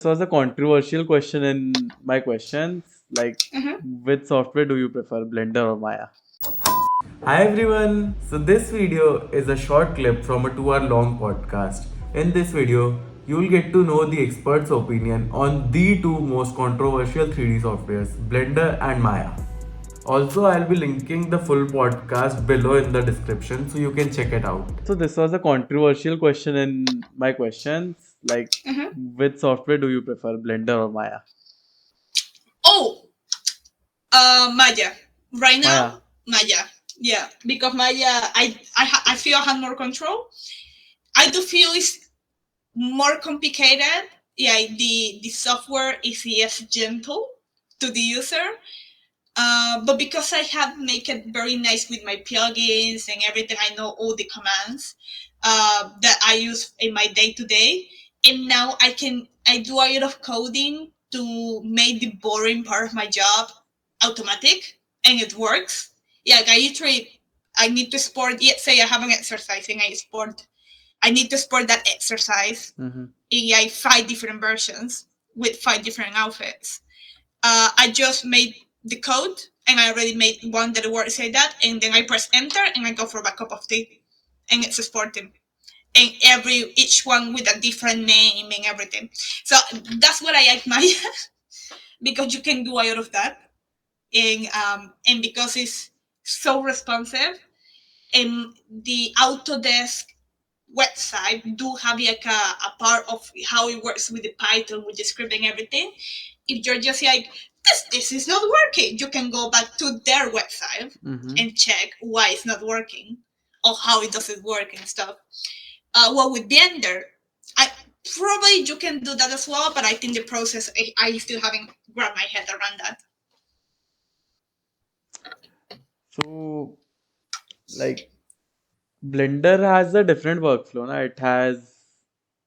This was a controversial question in my questions. Like, which software do you prefer, Blender or Maya? Hi everyone! So, this video is a short clip from a 2 hour long podcast. In this video, you will get to know the expert's opinion on the two most controversial 3D softwares, Blender and Maya. Also, I'll be linking the full podcast below in the description so you can check it out. So, this was a controversial question in my questions. Like, which software do you prefer, Blender or Maya? Oh, Maya. Right now, Maya. Yeah, because Maya, I feel I have more control. I do feel it's more complicated. Yeah, the software is less gentle to the user. But because I have make it very nice with my plugins and everything, I know all the commands that I use in my day to day, and now I do a lot of coding to make the boring part of my job automatic, and it works. Yeah, like I need to sport. Let's say I have an exercise and I need to sport that exercise in like 5 different versions with 5 different outfits. I just made the code and I already made one that works like that, and then I press enter and I go for a cup of tea, and it's exporting. And each one with a different name and everything. So that's what I like Maya because you can do a lot of that, and because it's so responsive, and the Autodesk website do have like a part of how it works with the Python, with the script and everything. If you're just like, this is not working, you can go back to their website and check why it's not working or how it doesn't work and stuff. Well, with Blender, probably you can do that as well, but I think the process, I still haven't wrapped my head around that. So, like, Blender has a different workflow.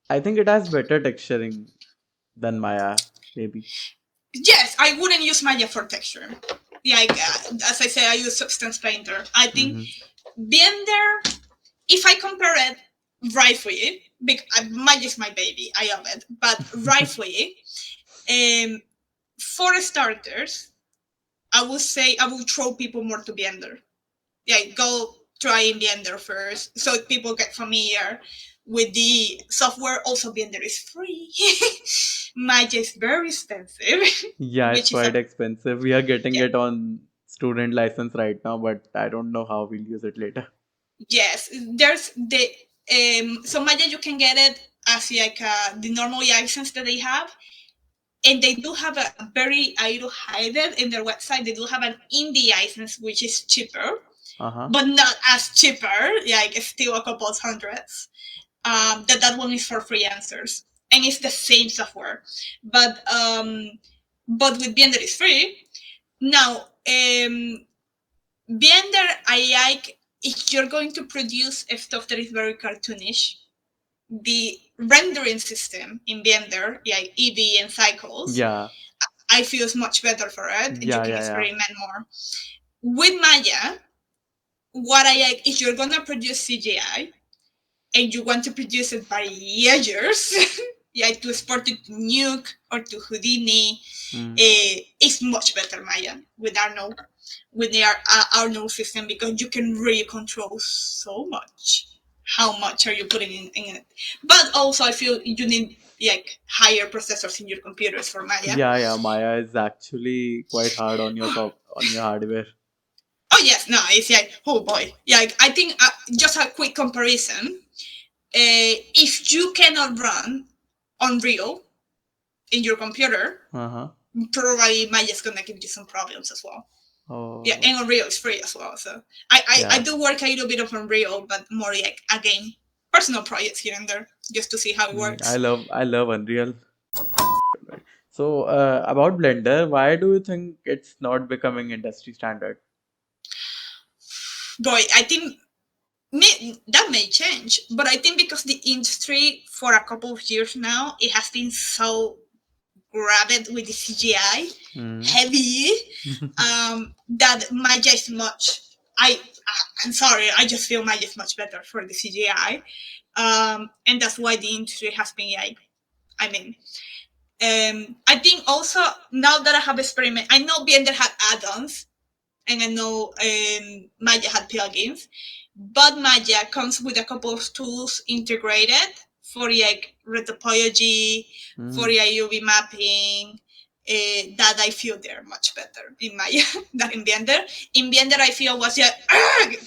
I think it has better texturing than Maya, maybe. Yes, I wouldn't use Maya for texture. Yeah, as I said, I use Substance Painter. I think Blender, if I compare it rightfully, Maya is my baby, I love it, but rightfully, for starters, I would say I would throw people more to Blender. Yeah, go try in Blender first so people get familiar with the software. Also, Blender is free. Maya is very expensive. Yeah, it's quite expensive. We are getting it on student license right now, but I don't know how we'll use it later. Yes, there's the so Maya you can get it as like the normal license that they have, and they do have a very, I will hide it in their website. They do have an indie license which is cheaper, but not as cheaper. Like it's still a couple of hundreds. That one is for freelancers, and it's the same software, but with Blender is free. Now, Blender, I like if you're going to produce stuff that is very cartoonish. The rendering system in Blender, like Eevee and Cycles, I feel is much better for it. You can experiment more. With Maya, what I like is you're gonna produce CGI, and you want to produce it by layers, like to export it to Nuke or to Houdini, it's much better Maya with Arnold, with the Arnold system, because you can really control so much. How much are you putting in it? But also, I feel you need like higher processors in your computers for Maya. Yeah, Maya is actually quite hard on your hardware. Oh yes, no, it's like, oh boy, yeah. I think just a quick comparison. If you cannot run Unreal in your computer, probably Maya's gonna give you some problems as well. Yeah, and Unreal is free as well. So I do work a little bit of Unreal, but more like again personal projects here and there, just to see how it works. I love Unreal. So about Blender, why do you think it's not becoming industry standard? Boy, I think that may change, but I think because the industry for a couple of years now, it has been so grabbed with the CGI heavy that Maya is much. I'm sorry, I just feel Maya is much better for the CGI, and that's why the industry has been like, I mean, I think also now that I have experimented, I know Blender had add-ons, and I know Maya had plugins, but Maya comes with a couple of tools integrated for like retopology, for UV mapping, that I feel they're much better in Maya than in Blender. In Blender, I feel was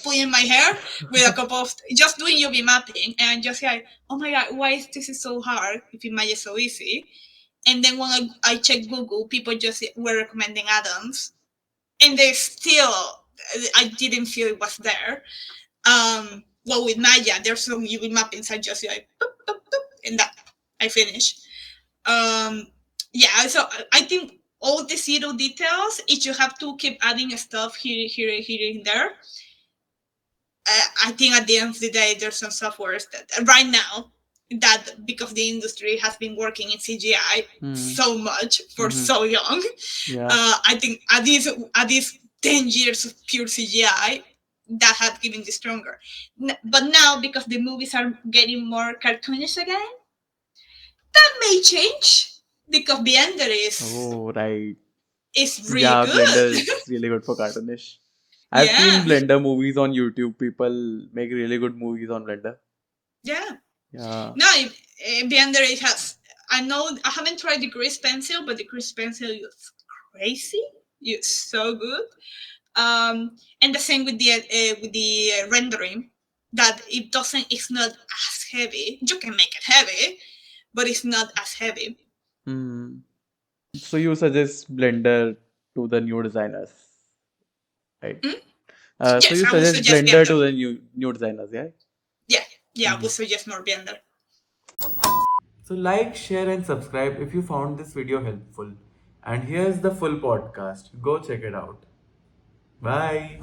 pulling my hair with a couple of just doing UV mapping, and just like, oh my god, why is this so hard if in Maya is so easy? And then when I checked Google, people just were recommending add-ons, and they still, I didn't feel it was there. Well, with Maya, there's some UV mappings. I just like boop, boop, boop, and that I finish. Yeah, so I think all the little details, if you have to keep adding stuff here, and there, I think at the end of the day, there's some softwares that right now, that because the industry has been working in CGI so much for so long, I think at these 10 years of pure CGI, that have given the stronger. But now, because the movies are getting more cartoonish again, that may change, because Blender is really Yeah, good. Blender is really good for cartoonish. I've seen Blender movies on YouTube. People make really good movies on Blender. Yeah. Yeah. No, Blender, it has. I know I haven't tried the grease pencil, but the grease pencil is crazy. It's so good. And the same with the rendering, that it doesn't. It's not as heavy. You can make it heavy, but it's not as heavy. So you suggest Blender to the new designers, right? So Yes, you I would suggest suggest Blender Blender. to the new designers, yeah? Yeah, I would suggest more Blender. So like, share and subscribe if you found this video helpful. And here's the full podcast. Go check it out. Bye.